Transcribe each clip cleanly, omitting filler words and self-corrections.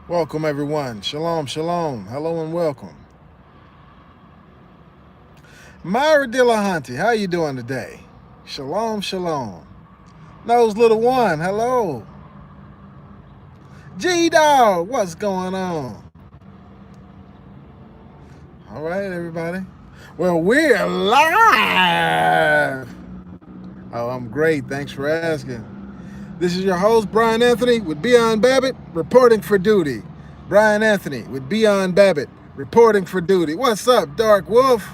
Welcome, everyone. Shalom, shalom. Hello and welcome. Myra Dillahunty, how you doing today? Shalom, shalom. Nose Little One, hello. G-Dog, what's going on? All right, everybody. Well, we're live. Oh, I'm great. Thanks for asking. This is your host, Brian Anthony, with Beyond Babbitt, reporting for duty. Brian Anthony with Beyond Babbitt, reporting for duty. What's up, Dark Wolf?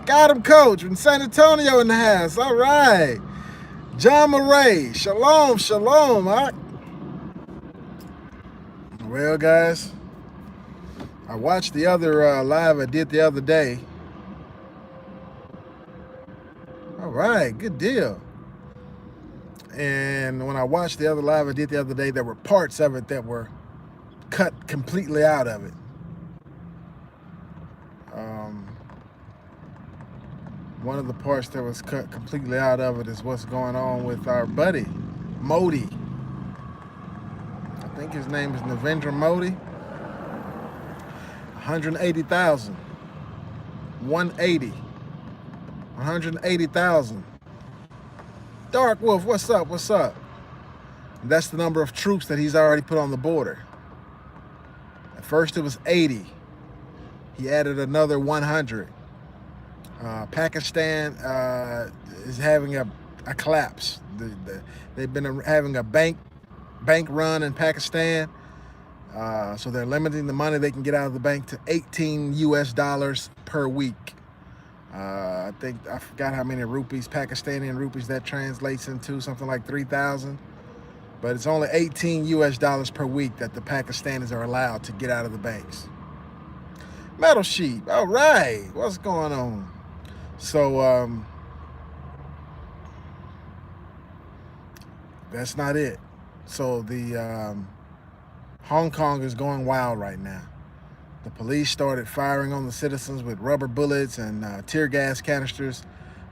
Got him, Coach, from San Antonio in the house. All right. John Murray, shalom, shalom. Well, guys, I watched the other live I did the other day. All right, good deal. And when I watched the other live I did the other day, there were parts of it that were cut completely out of it. One of the parts that was cut completely out of it is what's going on with our buddy, Modi. I think his name is Narendra Modi. 180,000. 180. 180,000. Dark Wolf, what's up? What's up? And that's the number of troops that he's already put on the border. At first it was 80. He added another 100. Pakistan is having a collapse. They've been having a bank run in Pakistan. So they're limiting the money they can get out of the bank to 18 US dollars per week. I forgot how many rupees, Pakistani rupees, that translates into, something like 3,000. But it's only 18 US dollars per week that the Pakistanis are allowed to get out of the banks. Metal Sheep, all right, what's going on? So that's not it. So the Hong Kong is going wild right now. The police started firing on the citizens with rubber bullets and tear gas canisters.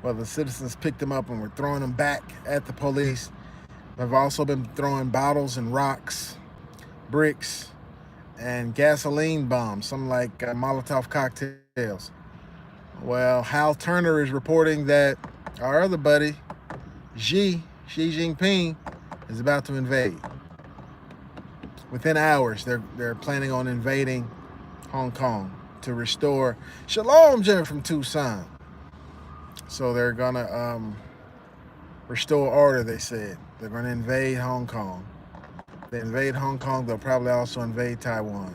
Well, the citizens picked them up and were throwing them back at the police. They've also been throwing bottles and rocks, bricks, and gasoline bombs, something like Molotov cocktails. Well, Hal Turner is reporting that our other buddy, Xi Jinping, is about to invade. Within hours, they're planning on invading Hong Kong to restore Shalom, Jim from Tucson. So they're gonna restore order. They said they're gonna invade Hong Kong. They invade Hong Kong, they'll probably also invade Taiwan.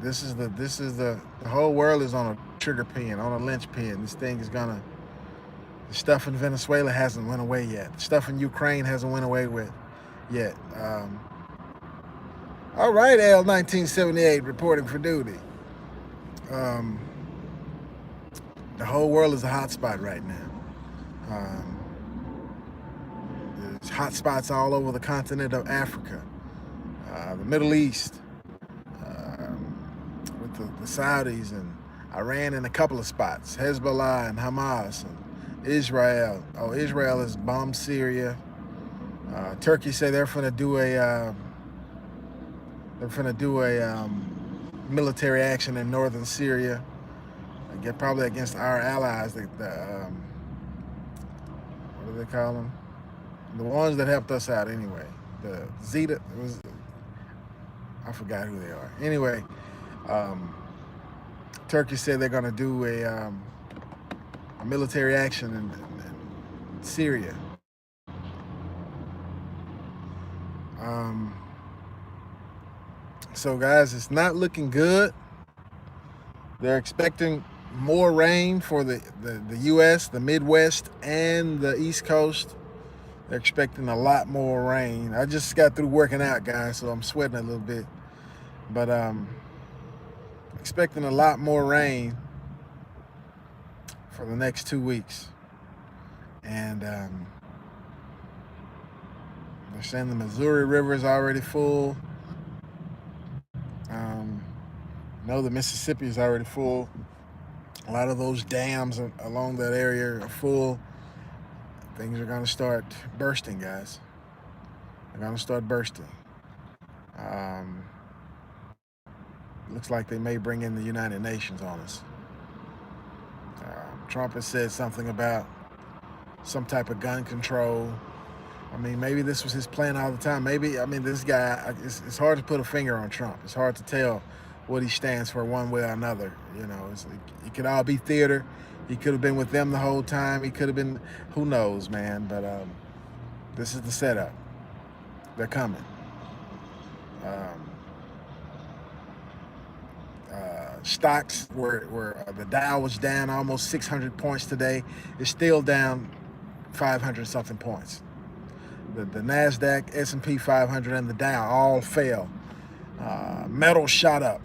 This is the whole world is on a trigger pin, on a linchpin. This thing is gonna. The stuff in Venezuela hasn't went away yet. The stuff in Ukraine hasn't went away with yet. All right, L 1978 reporting for duty. The whole world is a hot spot right now. There's hot spots all over the continent of Africa, the Middle East, with the Saudis and Iran in a couple of spots, Hezbollah and Hamas and Israel. Oh, Israel has bombed Syria. Turkey say they're going to do a military action in northern Syria. Probably against our allies. What do they call them? The ones that helped us out anyway. The Zeta was. I forgot who they are. Anyway, Turkey said they're going to do a military action in Syria. So guys, it's not looking good. They're expecting more rain for the U.S., the Midwest, and the East Coast. They're expecting a lot more rain. I just got through working out, guys, so I'm sweating a little bit. But expecting a lot more rain for the next 2 weeks. And they're saying the Missouri River is already full. The Mississippi is already full. A lot of those dams along that area are full. Things are going to start bursting, guys. They're going to start bursting. Um, looks like they may bring in the United Nations on us. Trump has said something about some type of gun control. I mean, maybe this was his plan all the time. Maybe, I mean, this guy, it's hard to put a finger on Trump. It's hard to tell what he stands for one way or another. You know, it could all be theater. He could have been with them the whole time. He could have been, who knows, man. But this is the setup. They're coming. Stocks were the Dow was down almost 600 points today. It's still down 500 something points. The NASDAQ, S&P 500, and the Dow all fell. Metal shot up.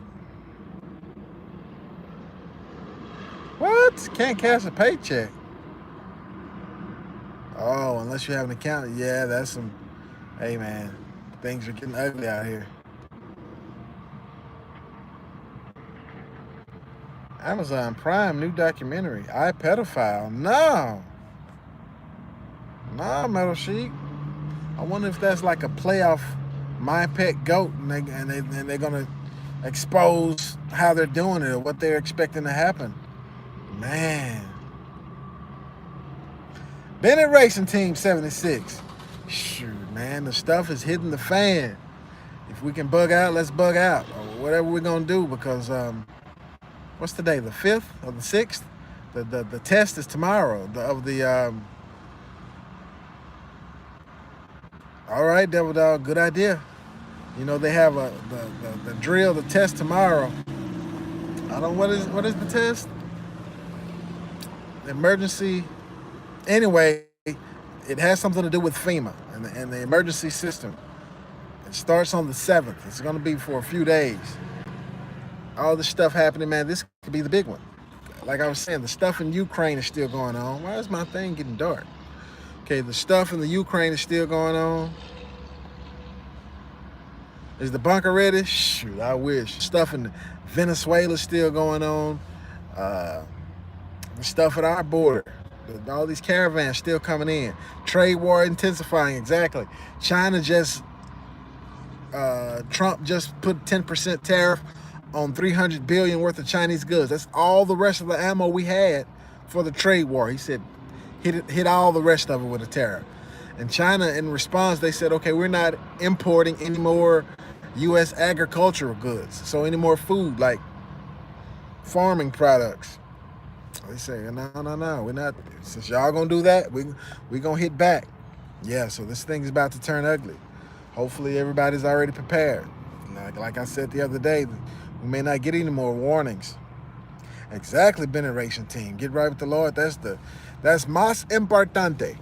What? Can't cash a paycheck. Oh, unless you have an account. Yeah, that's some. Hey, man, things are getting ugly out here. Amazon Prime new documentary. I Pedophile. No, Metal Sheep. I wonder if that's like a playoff My Pet Goat, and they're gonna expose how they're doing it or what they're expecting to happen. Man, Bennett Racing Team 76. Shoot, man, the stuff is hitting the fan. If we can bug out, let's bug out, or whatever we're gonna do, because what's today? The 5th or the 6th? The test is tomorrow. All right, Devil Dog, good idea. You know, they have the drill, the test tomorrow. I don't know what is the test? Emergency. Anyway, it has something to do with FEMA and the emergency system. It starts on the 7th. It's going to be for a few days. All this stuff happening, man. This could be the big one. Like I was saying, the stuff in Ukraine is still going on. Why is my thing getting dark? Okay, the stuff in the Ukraine is still going on. Is the bunker ready? Shoot, I wish. Stuff in Venezuela is still going on. The stuff at our border. All these caravans still coming in. Trade war intensifying, exactly. China Trump just put 10% tariff on $300 billion worth of Chinese goods. That's all the rest of the ammo we had for the trade war. He said, hit all the rest of it with a tariff. And China, in response, they said, okay, we're not importing any more U.S. agricultural goods. So any more food, like farming products. They say, no, we're not. Since y'all gonna do that, we gonna hit back. Yeah, so this thing's about to turn ugly. Hopefully everybody's already prepared. Like I said the other day, we may not get any more warnings. Exactly, Veneration Team. Get right with the Lord. That's más importante.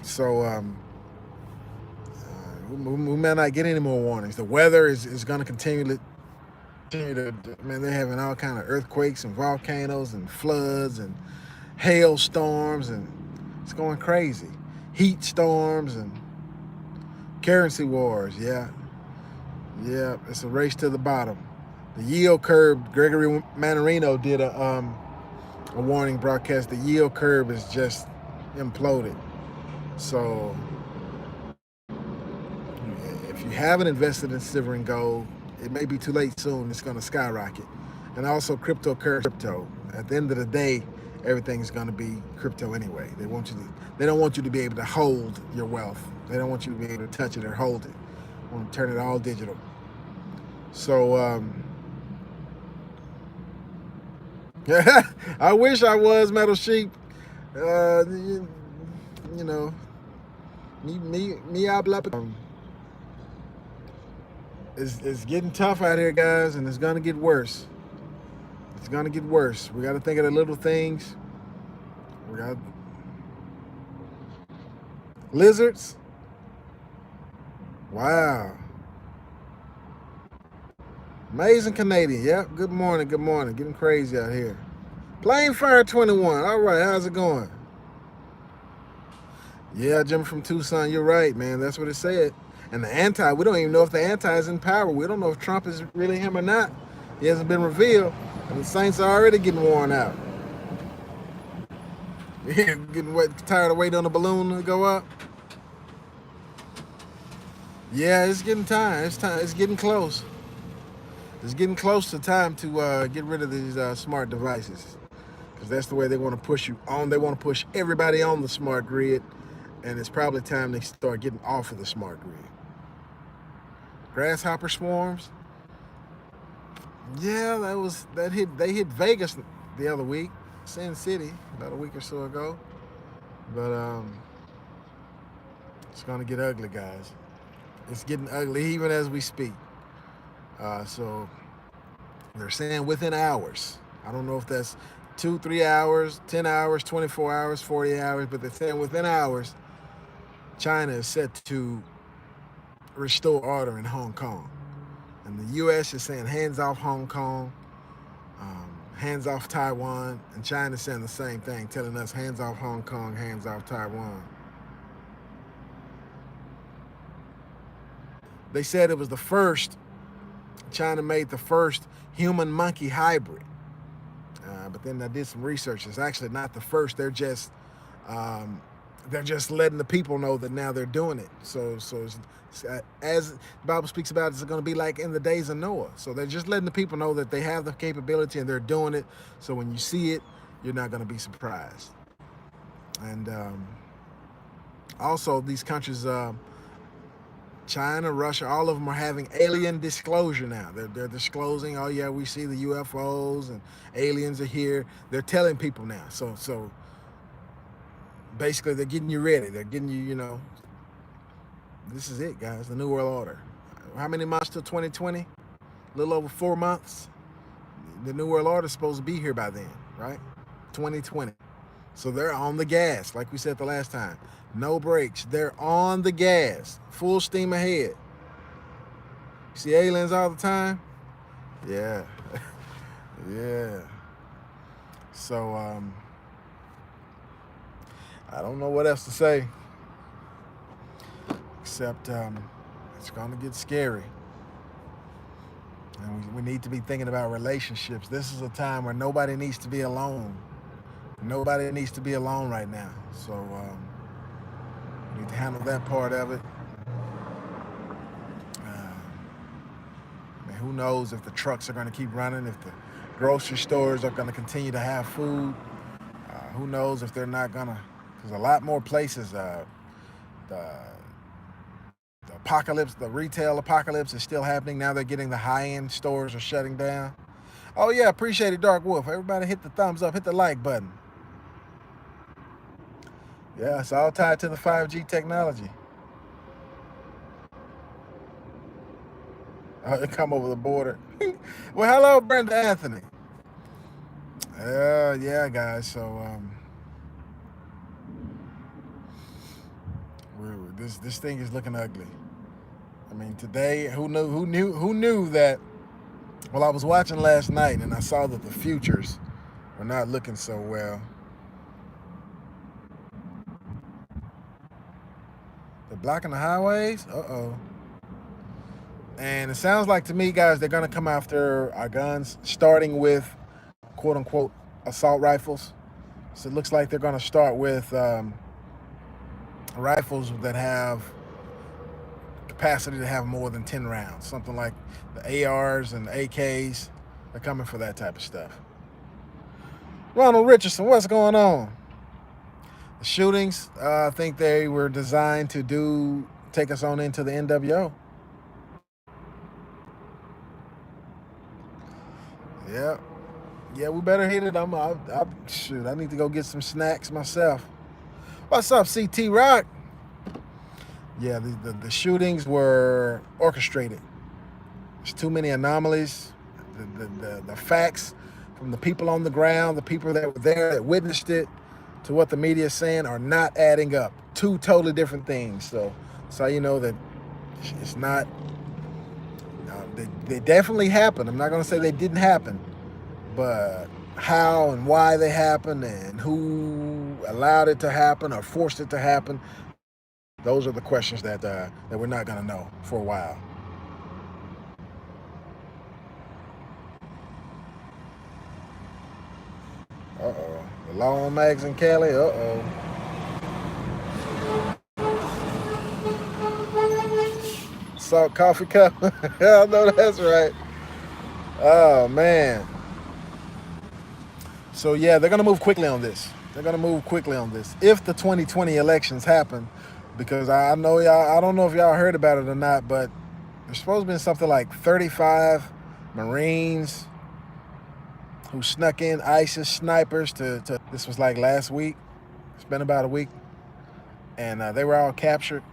So we may not get any more warnings. The weather is going to continue to, man, they're having all kind of earthquakes and volcanoes and floods and hailstorms, and it's going crazy. Heat storms and currency wars. Yeah, it's a race to the bottom. The yield curve, Gregory Mannarino did a warning broadcast. The yield curve is just imploded. So if you haven't invested in silver and gold, it may be too late soon. It's going to skyrocket. And also crypto. At the end of the day, everything's going to be crypto anyway. They don't want you to be able to hold your wealth. They don't want you to be able to touch it or hold it. They want to turn it all digital. So I wish I was, Metal Sheep. You know, me it's getting tough out here, guys, and it's gonna get worse. It's gonna get worse. We got to think of the little things. We got lizards. Wow. Amazing Canadian. Yep. Good morning. Getting crazy out here. Plain Fire 21. All right. How's it going? Yeah, Jim from Tucson. You're right, man. That's what it said. And the we don't even know if the anti is in power. We don't know if Trump is really him or not. He hasn't been revealed. And the Saints are already getting worn out. Getting tired of waiting on the balloon to go up. Yeah, it's getting time. It's time. It's getting close. It's getting close to time to get rid of these smart devices, because that's the way they want to push you on. They want to push everybody on the smart grid, and it's probably time they start getting off of the smart grid. Grasshopper swarms. Yeah, that hit. They hit Vegas the other week, Sin City, about a week or so ago. But it's gonna get ugly, guys. It's getting ugly even as we speak. So they're saying within hours. I don't know if that's 2, 3 hours, 10 hours, 24 hours, 40 hours, but they're saying within hours, China is set to restore order in Hong Kong. And the U.S. is saying hands off Hong Kong, hands off Taiwan, and China's saying the same thing, telling us hands off Hong Kong, hands off Taiwan. They said it was the first, China made the first human-monkey hybrid. But then I did some research. It's actually not the first. Um, they're just letting the people know that now they're doing it. So as the Bible speaks about, it's going to be like in the days of Noah. So they're just letting the people know that they have the capability and they're doing it. So when you see it, you're not going to be surprised. And also, these countries, China, Russia, all of them are having alien disclosure now. They're disclosing, oh yeah, we see the UFOs and aliens are here. They're telling people now. So basically, they're getting you ready. They're getting you, this is it, guys, the New World Order. How many months till 2020? A little over 4 months. The New World Order is supposed to be here by then, right? 2020. So they're on the gas, like we said the last time. No brakes. They're on the gas. Full steam ahead. See aliens all the time? Yeah. Yeah. So, I don't know what else to say. Except it's going to get scary. And we need to be thinking about relationships. This is a time where nobody needs to be alone. Nobody needs to be alone right now. So we need to handle that part of it. Who knows if the trucks are going to keep running, if the grocery stores are going to continue to have food. Who knows if they're not going to, because a lot more places, the apocalypse, the retail apocalypse is still happening. Now they're getting the high-end stores are shutting down. Oh yeah, appreciate it, Dark Wolf. Everybody hit the thumbs up, hit the like button. Yeah, it's all tied to the 5G technology. It come over the border. Well, hello, Brenda Anthony. Yeah, guys. So this thing is looking ugly. I mean, today, who knew that? Well, I was watching last night and I saw that the futures were not looking so well. They're blocking the highways. Uh-oh. And it sounds like to me, guys, they're going to come after our guns, starting with quote-unquote assault rifles. So it looks like they're going to start with rifles that have capacity to have more than 10 rounds. Something like the ARs and the AKs. They're coming for that type of stuff. Ronald Richardson, what's going on? The shootings, I think they were designed to take us on into the NWO. Yeah, we better hit it. Shoot, I need to go get some snacks myself. What's up, CT Rock? Yeah, the shootings were orchestrated. There's too many anomalies. The facts from the people on the ground, the people that were there that witnessed it, to what the media is saying are not adding up. Two totally different things. So you know that it's not. They definitely happened. I'm not going to say they didn't happen, but how and why they happened and who allowed it to happen or forced it to happen, those are the questions that we're not going to know for a while. Uh-oh. The law on Mags and Kelly. Uh-oh. salt coffee cup. I know that's right. Oh man. So yeah, they're gonna move quickly on this. They're gonna move quickly on this if the 2020 elections happen, because I know y'all. I don't know if y'all heard about it or not, but there's supposed to be something like 35 Marines who snuck in ISIS snipers to. This was like last week. It's been about a week, and they were all captured.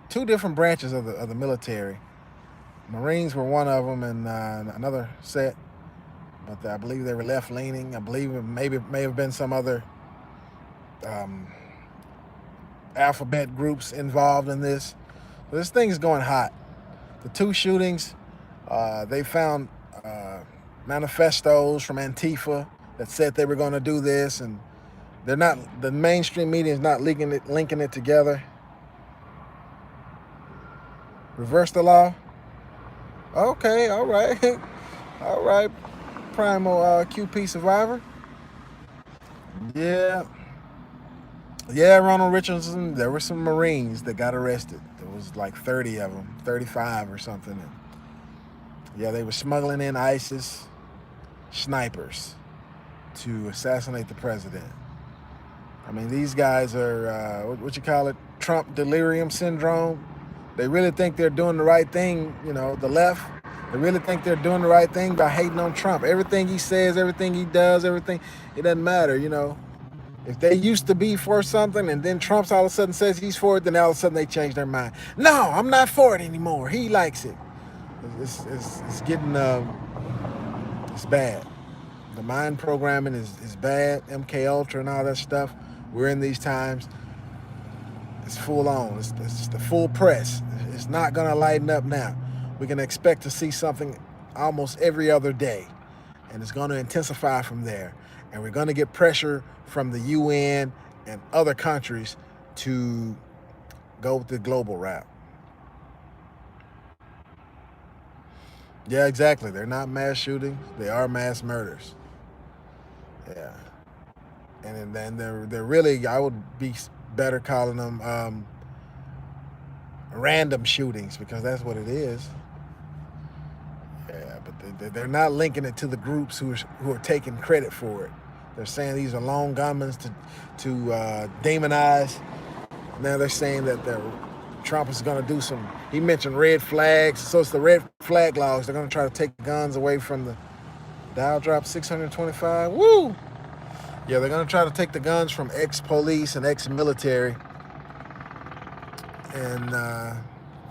Two different branches of the military. Marines were one of them, and another set. But I believe they were left leaning. I believe it may have been some other alphabet groups involved in this. So this thing is going hot. The two shootings, they found manifestos from Antifa that said they were going to do this, and they're not. The mainstream media is not linking it together. Reverse the law. Okay, all right, all right. Primal QP survivor. Yeah. Yeah, Ronald Richardson, there were some Marines that got arrested. There was like 30 of them, 35 or something. And yeah, they were smuggling in ISIS snipers to assassinate the president. I mean, these guys are, what you call it, Trump delirium syndrome. They really think they're doing the right thing, the left. They really think they're doing the right thing by hating on Trump. Everything he says, everything he does, everything, it doesn't matter, If they used to be for something and then Trump all of a sudden says he's for it, then all of a sudden they change their mind. No, I'm not for it anymore. He likes it. It's getting, it's bad. The mind programming is bad. MK Ultra and all that stuff. We're in these times. It's full on. It's the full press. It's not going to lighten up now. We can expect to see something almost every other day. And it's going to intensify from there. And we're going to get pressure from the UN and other countries to go with the global route. Yeah, exactly. They're not mass shootings. They are mass murders. Yeah. And then they're really, I would be better calling them random shootings, because that's what it is. Yeah, but they're not linking it to the groups who are taking credit for it. They're saying these are lone gunmen to demonize. Now they're saying that Trump is going to do some. He mentioned red flags, so it's the red flag laws. They're going to try to take guns away from the Dow dropped 625. Woo! Yeah, they're going to try to take the guns from ex-police and ex-military, and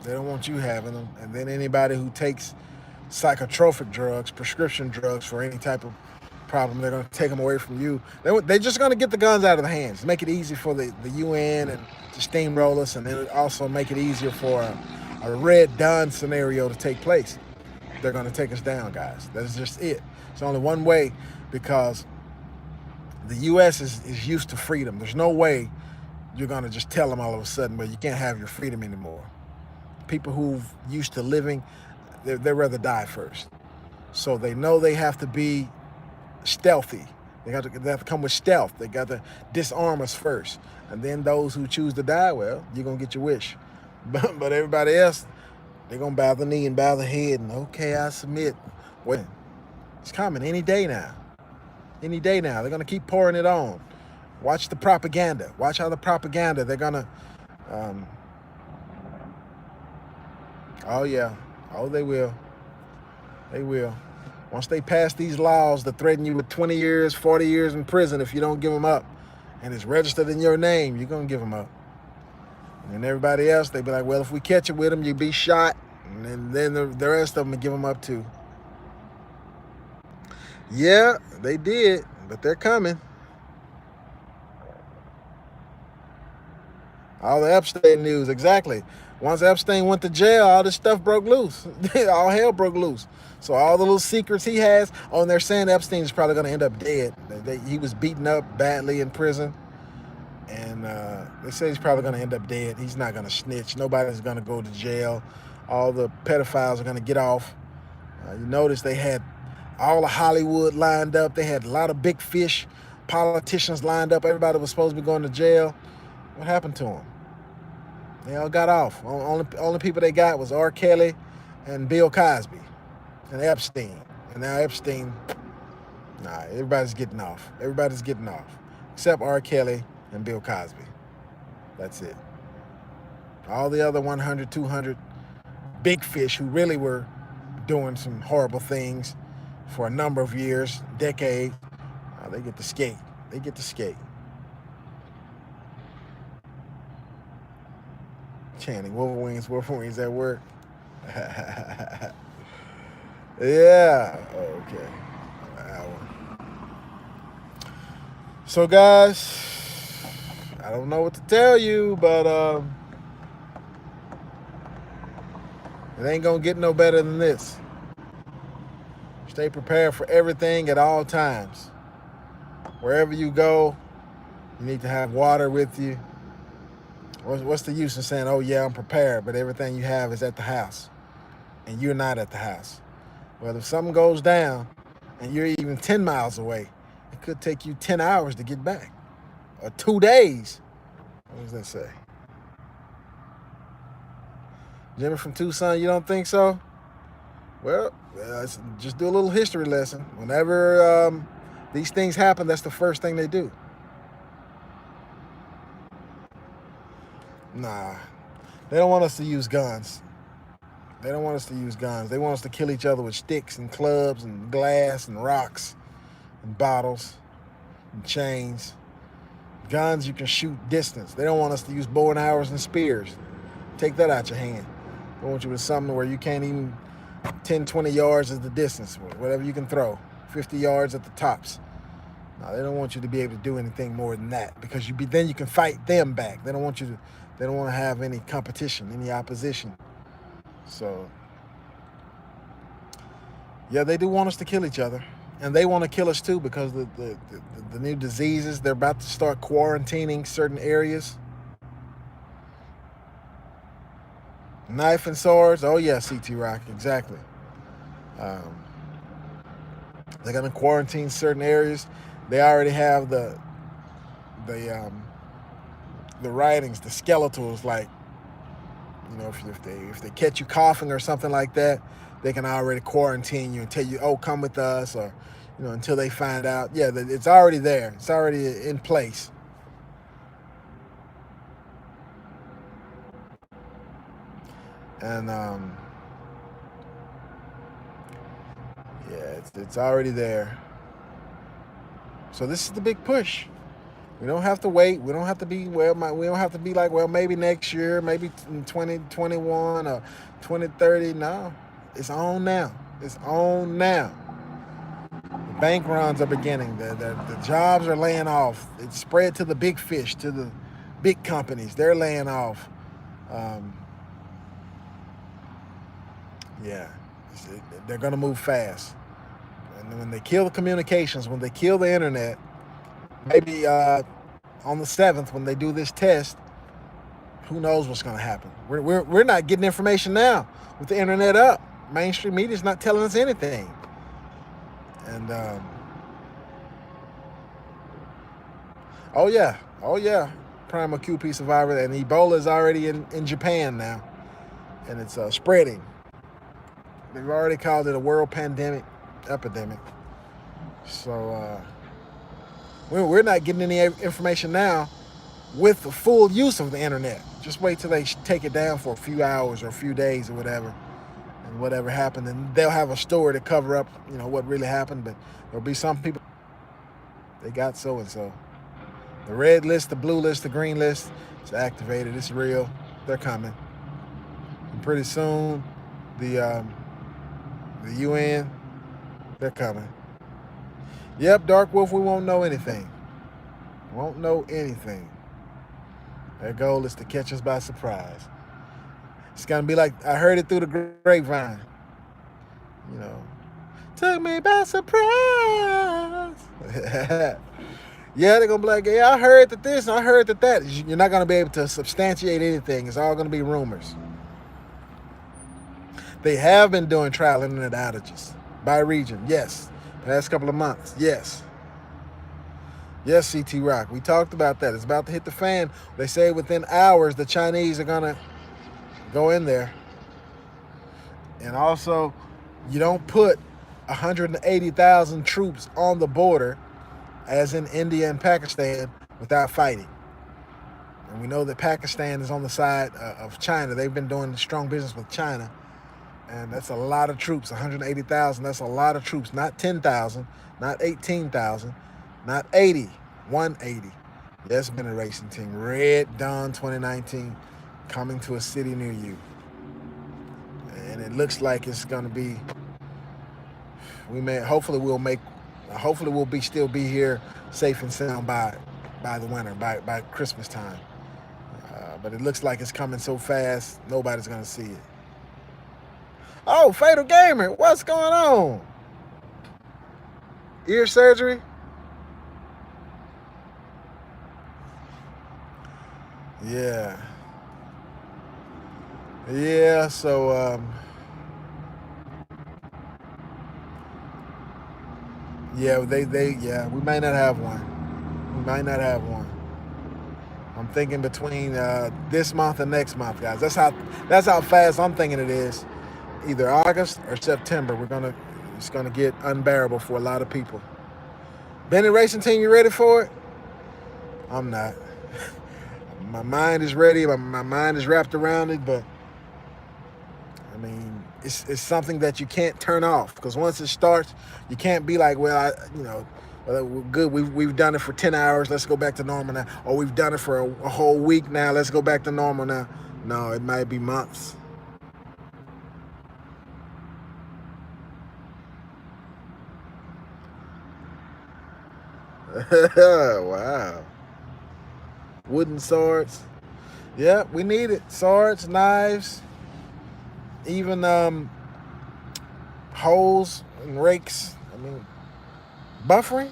they don't want you having them. And then anybody who takes psychotropic drugs, prescription drugs for any type of problem, they're going to take them away from you. They're just going to get the guns out of the hands, make it easy for the UN and to steamroll us, and then also make it easier for a Red Dawn scenario to take place. They're going to take us down, guys. That's just it. It's only one way, because the U.S. is used to freedom. There's no way you're going to just tell them all of a sudden, well, you can't have your freedom anymore. People who've used to living, they'd rather die first. So they know they have to be stealthy. They have to come with stealth. They got to disarm us first. And then those who choose to die, well, you're going to get your wish. But everybody else, they're going to bow the knee and bow the head and, okay, I submit. Well, it's coming any day now. Any day now. They're going to keep pouring it on. Watch the propaganda. Watch how the propaganda, they're going to, oh yeah. Oh, they will. They will. Once they pass these laws that threaten you with 20 years, 40 years in prison if you don't give them up, and it's registered in your name, you're going to give them up. And everybody else, they be like, well, if we catch you with them, you'll be shot. And then the rest of them will give them up too. Yeah, they did, but they're coming. All the Epstein news, exactly. Once Epstein went to jail, all this stuff broke loose. All hell broke loose. So all the little secrets he has, they're saying Epstein is probably going to end up dead. He was beaten up badly in prison. And they say he's probably going to end up dead. He's not going to snitch. Nobody's going to go to jail. All the pedophiles are going to get off. You notice they had all of Hollywood lined up. They had a lot of big fish politicians lined up. Everybody was supposed to be going to jail. What happened to them? They all got off. Only people they got was R. Kelly and Bill Cosby and Epstein. And now Epstein, nah, everybody's getting off. Everybody's getting off. Except R. Kelly and Bill Cosby. That's it. All the other 100, 200 big fish who really were doing some horrible things for a number of years, decades, they get to skate. They get to skate. Chanting Wolverines at work. Yeah. Okay. So guys, I don't know what to tell you, but it ain't gonna get no better than this. Stay prepared for everything at all times. Wherever you go, you need to have water with you. What's the use in saying, oh yeah, I'm prepared, but everything you have is at the house and you're not at the house? Well, if something goes down and you're even 10 miles away, it could take you 10 hours to get back, or 2 days. What does that say? Jimmy from Tucson, you don't think so? Well, just do a little history lesson. Whenever these things happen, that's the first thing they do. Nah, they don't want us to use guns. They don't want us to use guns. They want us to kill each other with sticks and clubs and glass and rocks and bottles and chains. Guns, you can shoot distance. They don't want us to use bow and arrows and spears. Take that out your hand. They want you with something where you can't even 10, 20 yards is the distance, whatever you can throw, 50 yards at the tops. No, they don't want you to be able to do anything more than that, because then you can fight them back. They don't want to have any competition, any opposition. So, yeah, they do want us to kill each other. And they want to kill us too, because the new diseases, they're about to start quarantining certain areas. Knife and swords, oh yeah, CT Rock, exactly. They're going to quarantine certain areas. They already have the writings, the skeletals, like, you know, if they catch you coughing or something like that, they can already quarantine you and tell you, oh, come with us, or, you know, until they find out. Yeah, it's already there. It's already in place. And yeah, it's already there. So this is the big push. We don't have to wait. We don't have to be we don't have to be like, well, maybe next year, maybe in 2021 or 2030. No, it's on now. It's on now. The bank runs are beginning. The jobs are laying off. It's spread to the big fish, to the big companies. They're laying off. Yeah, they're going to move fast. And when they kill the communications, when they kill the internet, maybe on the 7th, when they do this test, who knows what's going to happen? We're not getting information now with the internet up. Mainstream media is not telling us anything. And oh yeah, primal QP survivor, and Ebola is already in Japan now, and it's spreading. They've already called it a world epidemic. So we're not getting any information now with the full use of the internet. Just wait till they take it down for a few hours or a few days or whatever, and whatever happened, and they'll have a story to cover up, you know, what really happened. But there'll be some people, they got so-and-so. The red list, the blue list, the green list, it's activated. It's real. They're coming. And pretty soon, the UN, they're coming. Yep, Dark Wolf, we won't know anything. Won't know anything. Their goal is to catch us by surprise. It's going to be like, I heard it through the grapevine. You know, took me by surprise. Yeah, they're going to be like, yeah, I heard that this and I heard that that. You're not going to be able to substantiate anything. It's all going to be rumors. They have been doing trial internet outages by region, yes. Past couple of months, yes. Yes, CT Rock. We talked about that. It's about to hit the fan. They say within hours the Chinese are gonna go in there. And also, you don't put 180,000 troops on the border, as in India and Pakistan, without fighting. And we know that Pakistan is on the side of China. They've been doing strong business with China. And that's a lot of troops, 180,000. That's a lot of troops. Not 10,000, not 18,000, not 80, 180. Yes, been a racing team. Red Dawn 2019 coming to a city near you. And it looks like it's going to be, hopefully we'll still be here safe and sound by the winter, by Christmas time. But it looks like it's coming so fast, nobody's going to see it. Oh, Fatal Gamer, what's going on? Ear surgery? Yeah. Yeah, so, yeah, we might not have one. We might not have one. I'm thinking between this month and next month, guys. That's how fast I'm thinking it is. Either August or September. It's gonna get unbearable for a lot of people. Bennett Racing Team, you ready for it? I'm not. My mind is ready. My mind is wrapped around it, but I mean, it's something that you can't turn off, because once it starts, you can't be like, well, we're good. We've done it for 10 hours. Let's go back to normal now. Or we've done it for a whole week now. Let's go back to normal now. No, it might be months. Wow. Wooden swords. Yeah, we need it. Swords, knives, even hoes and rakes. I mean, buffering?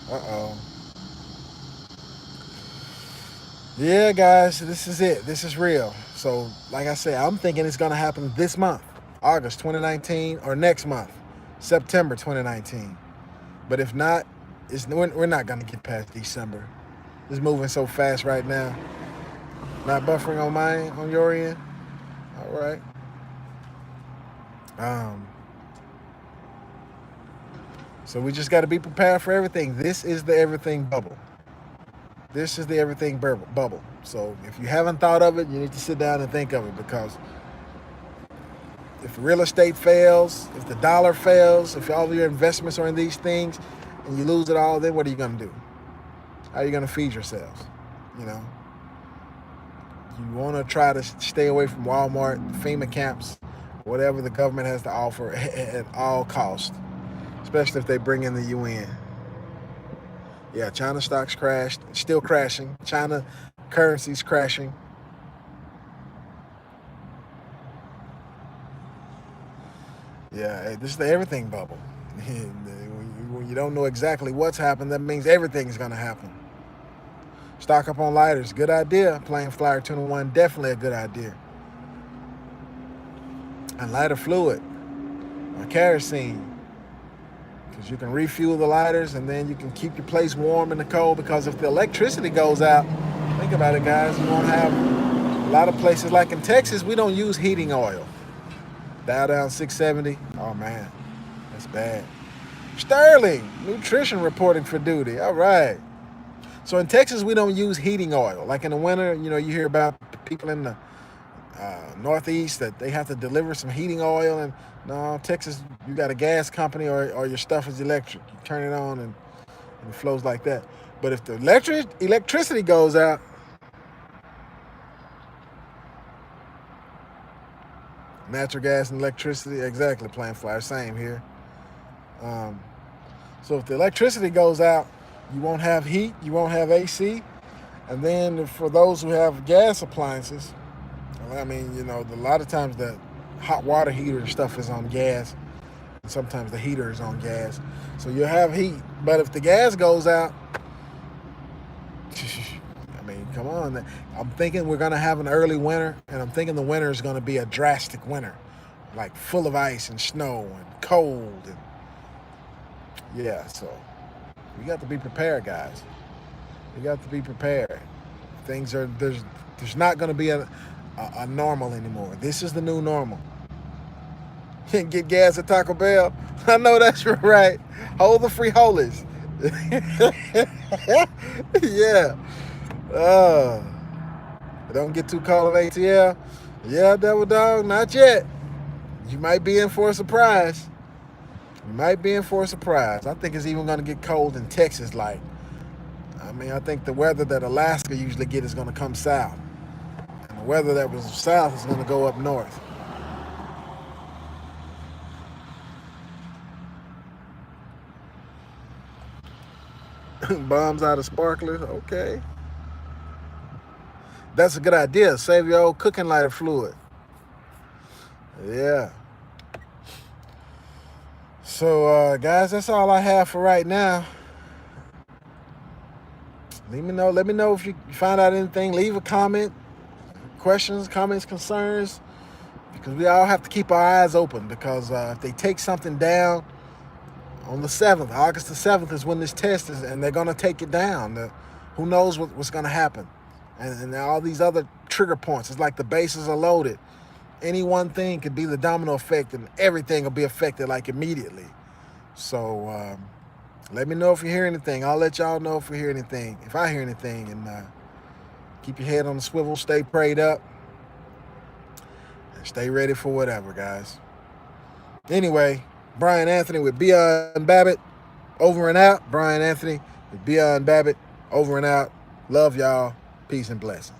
Uh-oh. Yeah, guys, this is it. This is real. So, like I said, I'm thinking it's going to happen this month, August 2019, or next month, September 2019. But if not, we're not going to get past December. It's moving so fast right now. Not buffering on your end? All right. So we just got to be prepared for everything. This is the everything bubble. This is the everything bubble. So if you haven't thought of it, you need to sit down and think of it, because if real estate fails, if the dollar fails, if all of your investments are in these things and you lose it all, then what are you going to do? How are you going to feed yourselves? You want to try to stay away from Walmart, FEMA camps, whatever the government has to offer at all costs, especially if they bring in the UN. Yeah, China stocks crashed, still crashing. China currency's crashing. Yeah, this is the everything bubble. When you don't know exactly what's happened, that means everything's going to happen. Stock up on lighters, good idea. Plain Flyer 2-in-1, definitely a good idea. And lighter fluid, or kerosene, because you can refuel the lighters and then you can keep your place warm in the cold, because if the electricity goes out, think about it, guys, you won't have a lot of places, like in Texas, we don't use heating oil. Dow down 670. Oh, man, that's bad. Sterling, nutrition reporting for duty. All right. So in Texas, we don't use heating oil. Like in the winter, you hear about people in the Northeast that they have to deliver some heating oil. And no, Texas, you got a gas company or your stuff is electric. You turn it on and it flows like that. But if the electricity goes out, natural gas and electricity, exactly, Plain Flyer, same here. So if the electricity goes out, you won't have heat, you won't have AC. And then for those who have gas appliances, I mean, a lot of times the hot water heater stuff is on gas. And sometimes the heater is on gas. So you'll have heat. But if the gas goes out, I mean, come on. I'm thinking we're going to have an early winter, and I'm thinking the winter is going to be a drastic winter, like full of ice and snow and cold. And yeah, so We got to be prepared, guys. We got to be prepared. There's not going to be a normal anymore. This is the new normal. Get gas at Taco Bell. I know that's right. Hold the free holies. Yeah. Uh, don't get too caught on ATL. Yeah, Devil Dog, not yet. You might be in for a surprise. You might be in for a surprise. I think it's even going to get cold in Texas. I think the weather that Alaska usually get is going to come south. And the weather that was south is going to go up north. Bombs out of sparklers. Okay. That's a good idea. Save your old cooking lighter fluid. Yeah. So, guys, that's all I have for right now. Let me know if you find out anything. Leave a comment. Questions, comments, concerns. Because we all have to keep our eyes open. Because if they take something down on the 7th, August the 7th is when this test is, and they're going to take it down. Who knows what's going to happen. And all these other trigger points. It's like the bases are loaded. Any one thing could be the domino effect, and everything will be affected like immediately. So let me know if you hear anything. I'll let y'all know if we hear anything, if I hear anything. And keep your head on the swivel, stay prayed up, and stay ready for whatever, guys. Anyway, Brian Anthony with Beyond Babbitt, over and out. Brian Anthony with Beyond Babbitt, over and out. Love y'all. Peace and blessings.